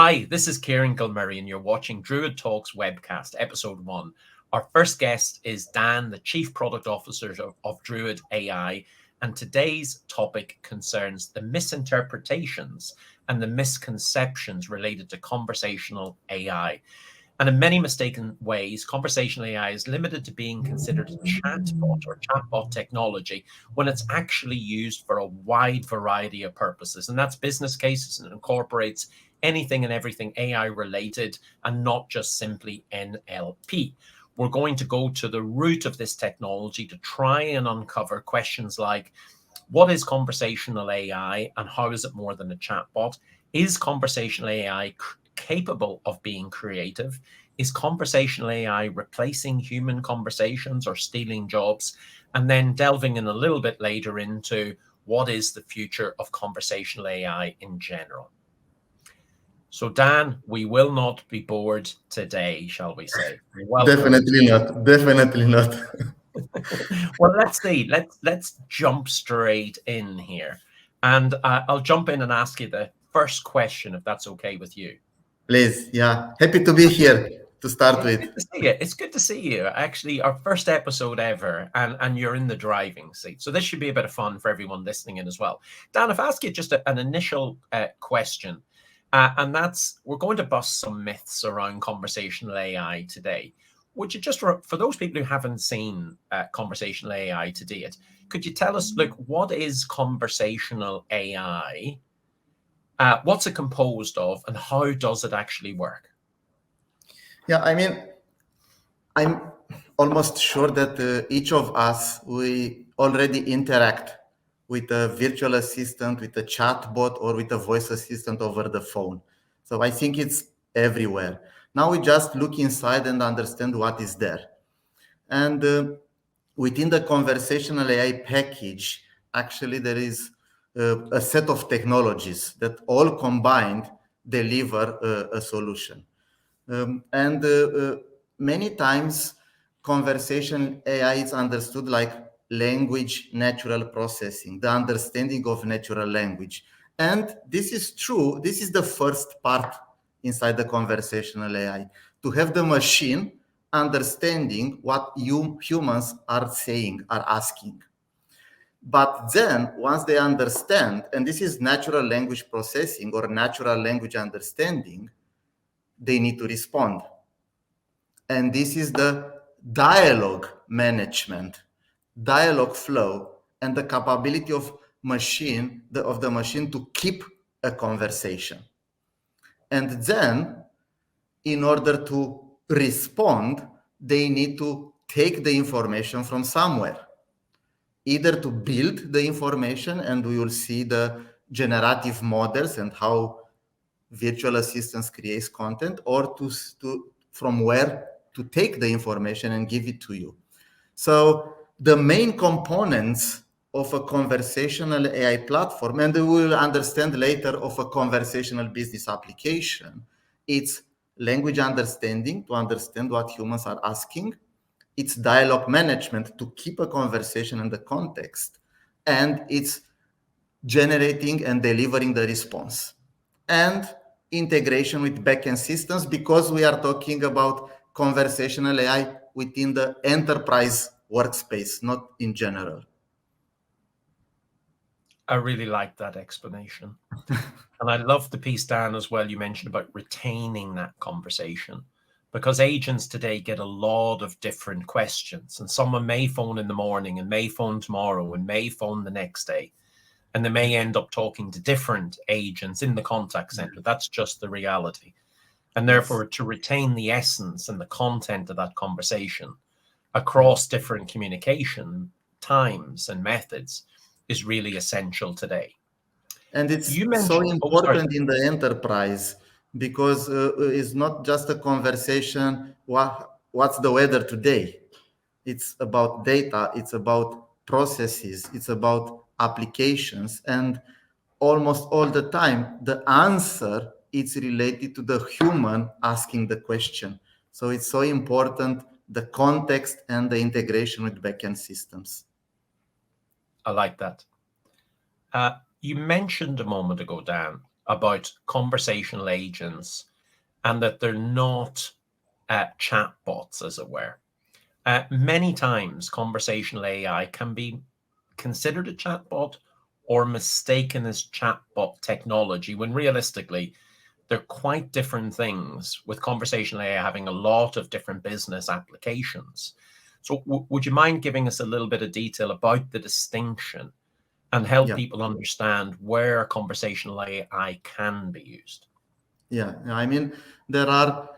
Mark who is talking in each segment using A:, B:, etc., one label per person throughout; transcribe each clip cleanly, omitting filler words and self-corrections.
A: Hi, this is Kieran Gilmurray, and you're watching DRUID Talks webcast, episode 1. Our first guest is Dan, the Chief Product Officer of DRUID AI, and today's topic concerns the misinterpretations and the misconceptions related to conversational AI. And in many mistaken ways, conversational AI is limited to being considered a chatbot technology when it's actually used for a wide variety of purposes. And that's business cases, and incorporates anything and everything AI related and not just simply NLP. We're going to go to the root of this technology to try and uncover questions like, what is conversational AI and how is it more than a chatbot? Is conversational AI capable of being creative? Is conversational AI replacing human conversations or stealing jobs? And then delving in a little bit later into what is the future of conversational AI in general. So Dan, we will not be bored today, shall we say?
B: Definitely not. Definitely not.
A: Well, let's see. Let's jump straight in here. And I'll jump in and ask you the first question, if that's okay with you.
B: Please, yeah. Happy to be here to start with.
A: Good to see you. It's good to see you. Actually, our first episode ever, and you're in the driving seat. So this should be a bit of fun for everyone listening in as well. Dan, if I ask you just an initial question, and that's, we're going to bust some myths around conversational AI today. Would you just, for those people who haven't seen conversational AI to date, could you tell us, look, what is conversational AI? What's it composed of, and how does it actually work?
B: Yeah, I mean, I'm almost sure that each of us, we already interact with a virtual assistant, with a chatbot, or with a voice assistant over the phone. So I think it's everywhere. Now we just look inside and understand what is there. And within the conversational AI package, actually there is a set of technologies that all combined deliver a solution. And many times conversation AI is understood like language natural processing, the understanding of natural language. And this is true. This is the first part inside the conversational AI, to have the machine understanding what humans are saying, are asking. But then once they understand, and this is natural language processing or natural language understanding, they need to respond. And this is the dialogue management, dialogue flow, and the capability of the machine to keep a conversation. And then, in order to respond, they need to take the information from somewhere, either to build the information, and we will see the generative models and how virtual assistants creates content, or to from where to take the information and give it to you. So the main components of a conversational AI platform, and we will understand later of a conversational business application, it's language understanding, to understand what humans are asking. It's dialogue management, to keep a conversation in the context. And it's generating and delivering the response. And integration with backend systems, because we are talking about conversational AI within the enterprise workspace, not in general.
A: I really like that explanation. And I love the piece, Dan, as well, you mentioned about retaining that conversation, because agents today get a lot of different questions, and someone may phone in the morning and may phone tomorrow and may phone the next day, and they may end up talking to different agents in the contact center. That's just the reality. And therefore, to retain the essence and the content of that conversation across different communication times and methods is really essential today.
B: And it's so important in the enterprise, because it's not just a conversation, what's the weather today? It's about data, it's about processes, it's about applications. And almost all the time, the answer is related to the human asking the question. So it's so important, the context and the integration with backend systems.
A: I like that. You mentioned a moment ago, Dan, about conversational agents and that they're not chatbots, as it were. Many times, conversational AI can be considered a chatbot or mistaken as chatbot technology, when realistically, they're quite different things, with conversational AI having a lot of different business applications. So, would you mind giving us a little bit of detail about the distinction and help people understand where conversational AI can be used?
B: Yeah, I mean, there are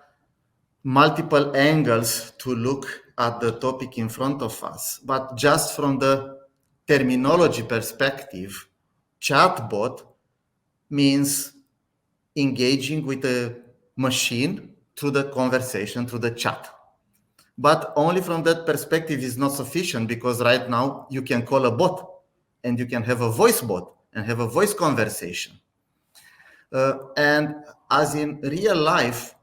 B: multiple angles to look at the topic in front of us, but just from the terminology perspective, chatbot means engaging with a machine through the conversation, through the chat. But only from that perspective is not sufficient, because right now you can call a bot and you can have a voice bot and have a voice conversation. And as in real life,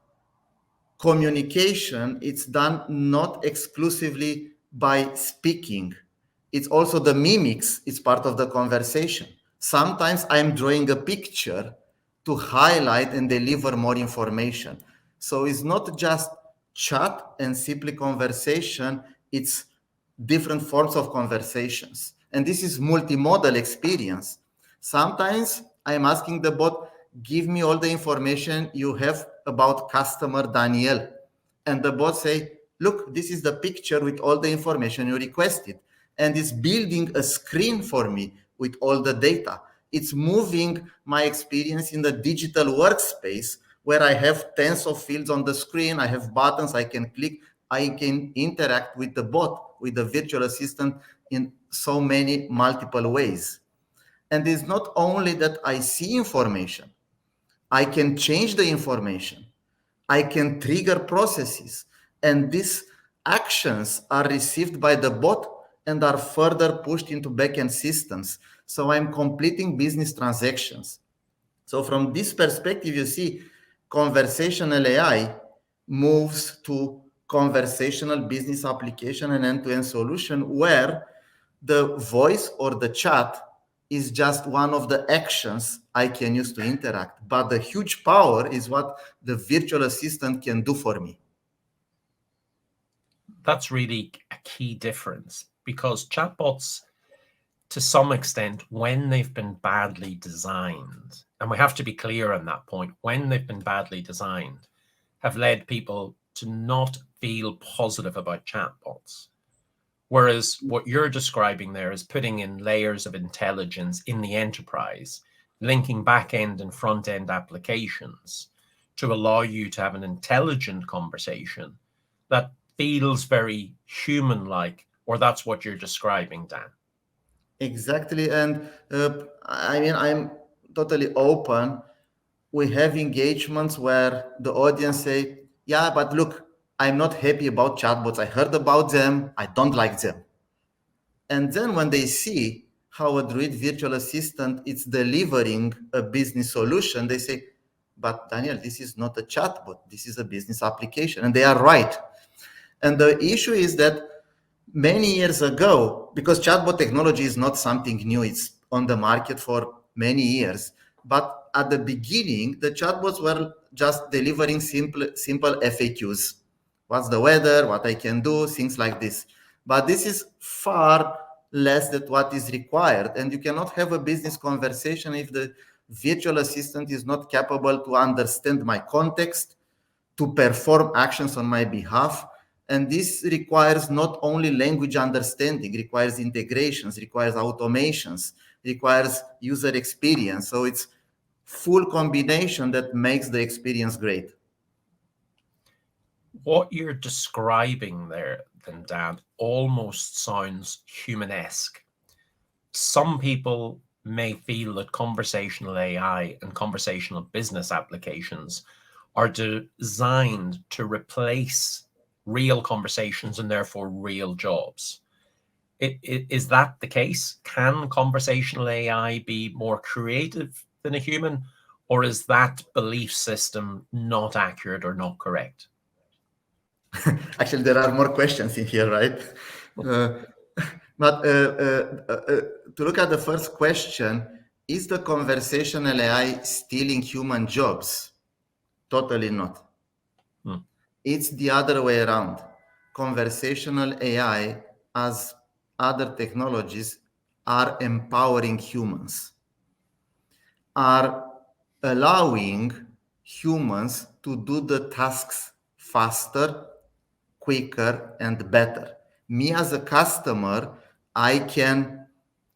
B: communication, it's done not exclusively by speaking. It's also the mimics, it's part of the conversation. Sometimes I'm drawing a picture to highlight and deliver more information. So it's not just chat and simply conversation, it's different forms of conversations. And this is multimodal experience. Sometimes I'm asking the bot, give me all the information you have about customer Daniel. And the bot say, look, this is the picture with all the information you requested. And it's building a screen for me with all the data. It's moving my experience in the digital workspace where I have tens of fields on the screen. I have buttons I can click. I can interact with the bot, with the virtual assistant in so many multiple ways. And it's not only that I see information, I can change the information, I can trigger processes, and these actions are received by the bot and are further pushed into backend systems. So I'm completing business transactions. So from this perspective, you see, conversational AI moves to conversational business application and end-to-end solution where the voice or the chat is just one of the actions I can use to interact. But the huge power is what the virtual assistant can do for me.
A: That's really a key difference, because chatbots, to some extent, when they've been badly designed, and we have to be clear on that point, when they've been badly designed, have led people to not feel positive about chatbots. Whereas what you're describing there is putting in layers of intelligence in the enterprise, linking back-end and front-end applications to allow you to have an intelligent conversation that feels very human-like, or that's what you're describing, Dan.
B: Exactly. And I mean, I'm totally open. We have engagements where the audience say, yeah, but look, I'm not happy about chatbots. I heard about them. I don't like them. And then when they see how a DRUID virtual assistant is delivering a business solution, they say, but Daniel, this is not a chatbot. This is a business application. And they are right. And the issue is that many years ago, because chatbot technology is not something new, it's on the market for many years. But at the beginning, the chatbots were just delivering simple FAQs. What's the weather, what I can do, things like this. But this is far less than what is required. And you cannot have a business conversation if the virtual assistant is not capable to understand my context, to perform actions on my behalf. And this requires not only language understanding, requires integrations, requires automations, requires user experience. So it's full combination that makes the experience great.
A: What you're describing there, then, Dan, almost sounds humanesque. Some people may feel that conversational AI and conversational business applications are designed to replace real conversations and therefore real jobs. Is that the case? Can conversational AI be more creative than a human, or is that belief system not accurate or not correct?
B: Actually, there are more questions in here, right? But to look at the first question, Is the conversational AI stealing human jobs? Totally not. It's the other way around. Conversational AI, as other technologies, are empowering humans, are allowing humans to do the tasks faster, quicker, and better. Me as a customer, I can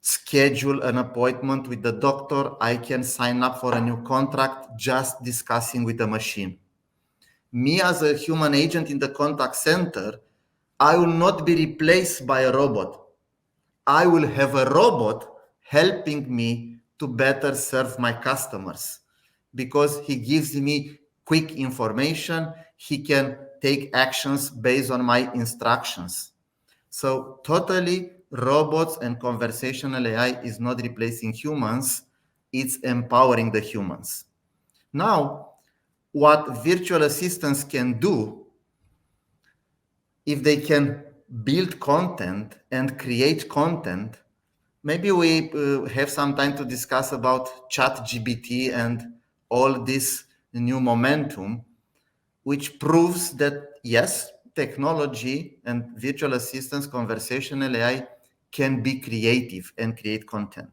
B: schedule an appointment with the doctor. I can sign up for a new contract just discussing with the machine. Me as a human agent in the contact center, I will not be replaced by a robot. I will have a robot helping me to better serve my customers because he gives me quick information. He can take actions based on my instructions. So totally, robots and conversational AI is not replacing humans. It's empowering the humans. Now, what virtual assistants can do, if they can build content and create content, maybe we have some time to discuss about ChatGPT and all this new momentum, which proves that yes, technology and virtual assistants, conversational AI can be creative and create content.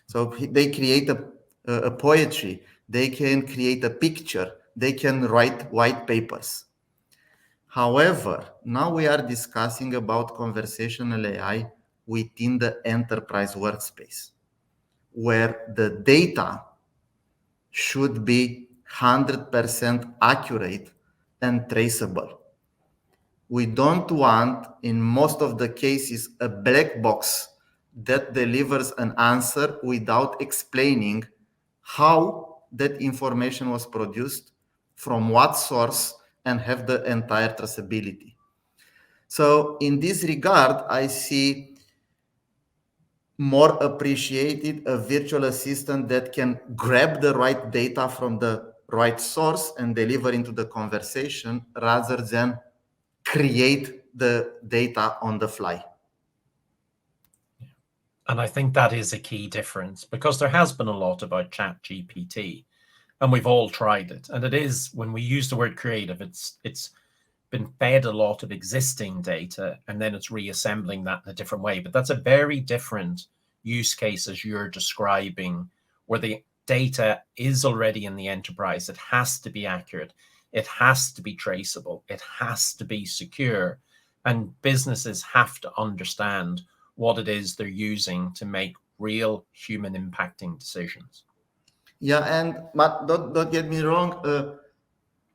B: So they create a poetry, they can create a picture, they can write white papers. However, now we are discussing about conversational AI within the enterprise workspace, where the data should be 100% accurate and traceable. We don't want, in most of the cases, a black box that delivers an answer without explaining how that information was produced, from what source, and have the entire traceability. So in this regard, I see more appreciated a virtual assistant that can grab the right data from the right source and deliver into the conversation rather than create the data on the fly.
A: And I think that is a key difference, because there has been a lot about ChatGPT and we've all tried it. And it is, when we use the word creative, it's been fed a lot of existing data and then it's reassembling that in a different way. But that's a very different use case as you're describing, where the data is already in the enterprise. It has to be accurate. It has to be traceable. It has to be secure. And businesses have to understand what it is they're using to make real human impacting decisions.
B: Yeah, and but don't get me wrong.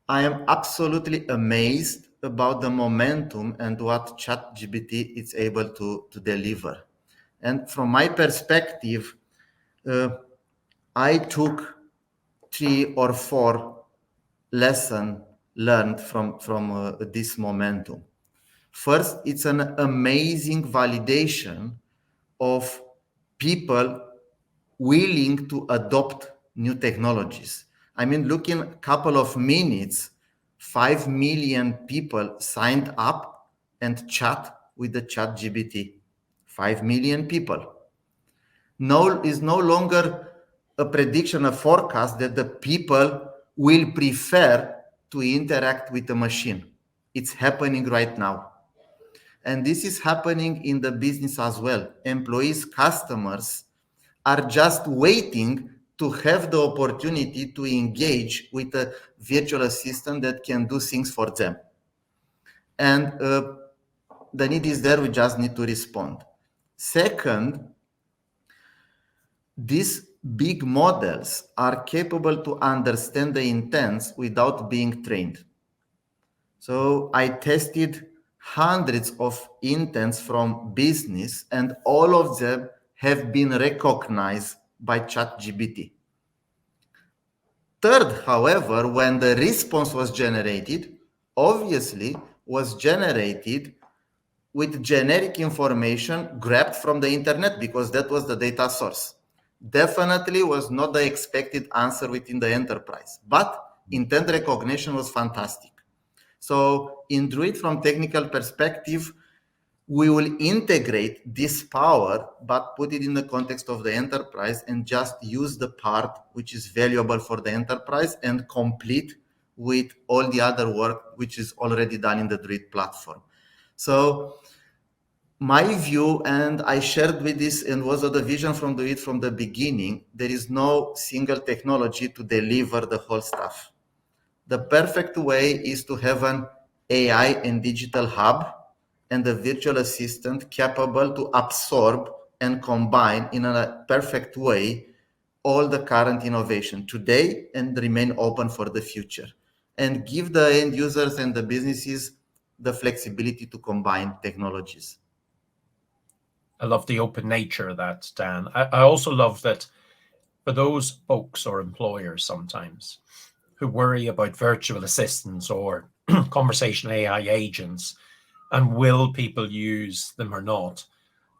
B: I am absolutely amazed about the momentum and what ChatGPT is able to deliver. And from my perspective, I took 3 or 4 lessons learned from this momentum. First, it's an amazing validation of people willing to adopt new technologies. I mean, look, in a couple of minutes, 5 million people signed up and chat with the ChatGPT. 5 million people. No, is no longer a prediction, a forecast that the people will prefer to interact with the machine. It's happening right now. And this is happening in the business as well. Employees, customers are just waiting to have the opportunity to engage with a virtual assistant that can do things for them. And the need is there, we just need to respond. Second, these big models are capable to understand the intents without being trained. So I tested hundreds of intents from business, and all of them have been recognized by ChatGPT. Third, however, when the response was generated, obviously was generated with generic information grabbed from the internet because that was the data source. Definitely was not the expected answer within the enterprise, but intent recognition was fantastic. So in DRUID, from technical perspective, we will integrate this power, but put it in the context of the enterprise and just use the part which is valuable for the enterprise and complete with all the other work which is already done in the DRUID platform. So my view, and I shared with this and was the vision from DRUID from the beginning, there is no single technology to deliver the whole stuff. The perfect way is to have an AI and digital hub and a virtual assistant capable to absorb and combine in a perfect way all the current innovation today and remain open for the future, and give the end users and the businesses the flexibility to combine technologies.
A: I love the open nature of that, Dan. I also love that for those folks or employers sometimes who worry about virtual assistants or conversational AI agents and will people use them or not,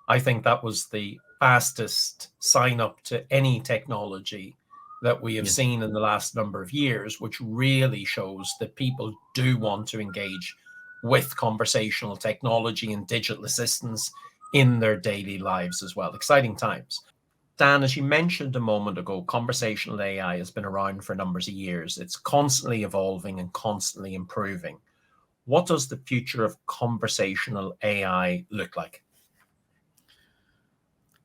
A: I think that was the fastest sign up to any technology that we have seen in the last number of years, which really shows that people do want to engage with conversational technology and digital assistants in their daily lives as well. Exciting times. Dan, as you mentioned a moment ago, conversational AI has been around for numbers of years. It's constantly evolving and constantly improving. What does the future of conversational AI look like?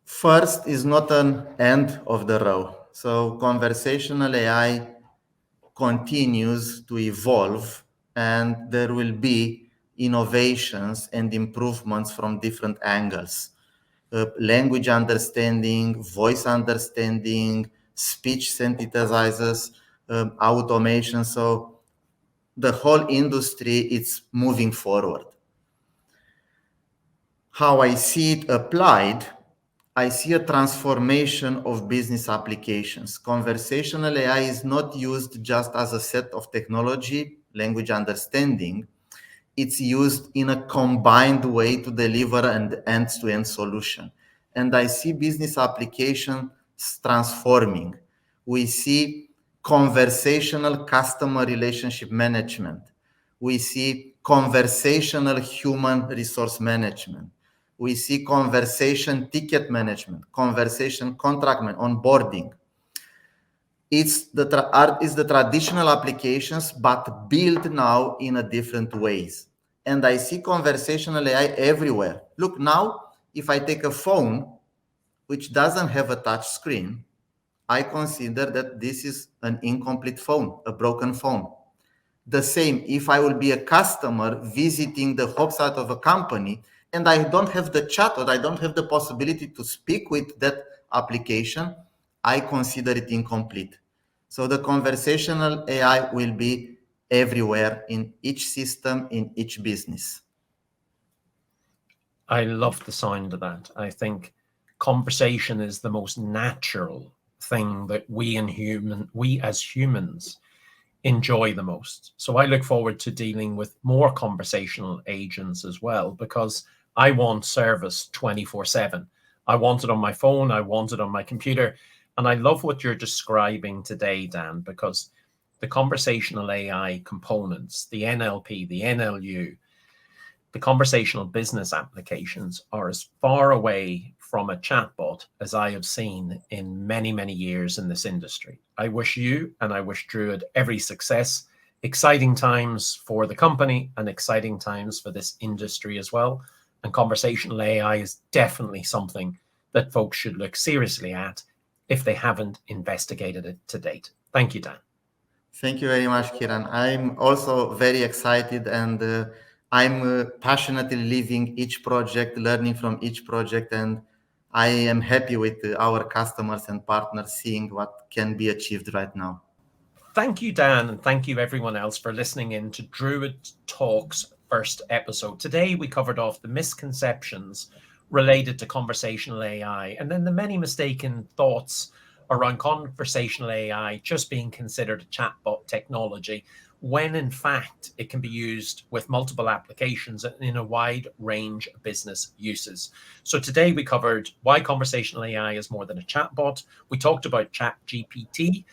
B: First is not an end of the row. So conversational AI continues to evolve, and there will be innovations and improvements from different angles. Language understanding, voice understanding, speech synthesizers, automation. So the whole industry is moving forward. How I see it applied, I see a transformation of business applications. Conversational AI is not used just as a set of technology, language understanding. It's used in a combined way to deliver an end-to-end solution. And I see business applications transforming. We see conversational customer relationship management. We see conversational human resource management. We see conversation ticket management, conversation contract management, onboarding. It's the traditional applications, but built now in a different ways. And I see conversational AI everywhere. Look, now, if I take a phone which doesn't have a touch screen, I consider that this is an incomplete phone, a broken phone. The same, if I will be a customer visiting the website of a company and I don't have the chat or I don't have the possibility to speak with that application, I consider it incomplete. So the conversational AI will be everywhere in each system, in each business.
A: I love the sound of that. I think conversation is the most natural thing that we as humans enjoy the most. So I look forward to dealing with more conversational agents as well, because I want service 24/7. I want it on my phone, I want it on my computer. And I love what you're describing today, Dan, because the conversational AI components, the NLP, the NLU, the conversational business applications are as far away from a chatbot as I have seen in many, many years in this industry. I wish you and I wish DRUID every success. Exciting times for the company and exciting times for this industry as well. And conversational AI is definitely something that folks should look seriously at if they haven't investigated it to date. Thank you, Dan.
B: Thank you very much, Kieran. I'm also very excited, and I'm passionately living each project, learning from each project, and I am happy with our customers and partners seeing what can be achieved right now.
A: Thank you, Dan, and thank you everyone else for listening in to DRUID Talks first episode. Today we covered off the misconceptions related to conversational AI and then the many mistaken thoughts around conversational AI just being considered a chatbot technology, when in fact it can be used with multiple applications and in a wide range of business uses. So today we covered why conversational AI is more than a chatbot. We talked about ChatGPT.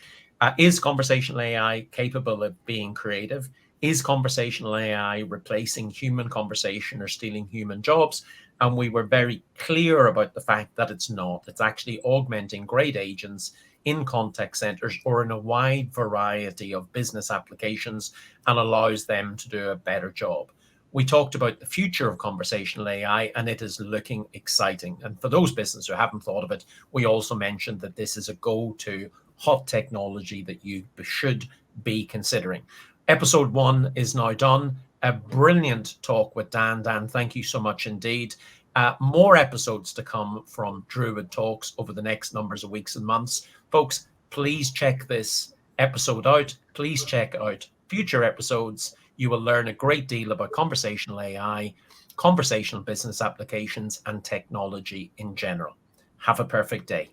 A: Is conversational AI capable of being creative? Is conversational AI replacing human conversation or stealing human jobs? And we were very clear about the fact that it's not. It's actually augmenting great agents in contact centers or in a wide variety of business applications and allows them to do a better job. We talked about the future of conversational AI, and it is looking exciting. And for those businesses who haven't thought of it, we also mentioned that this is a go-to hot technology that you should be considering. Episode 1 is now done. A brilliant talk with Dan. Dan, thank you so much indeed. More episodes to come from DRUID Talks over the next numbers of weeks and months. Folks, please check this episode out. Please check out future episodes. You will learn a great deal about conversational AI, conversational business applications, and technology in general. Have a perfect day.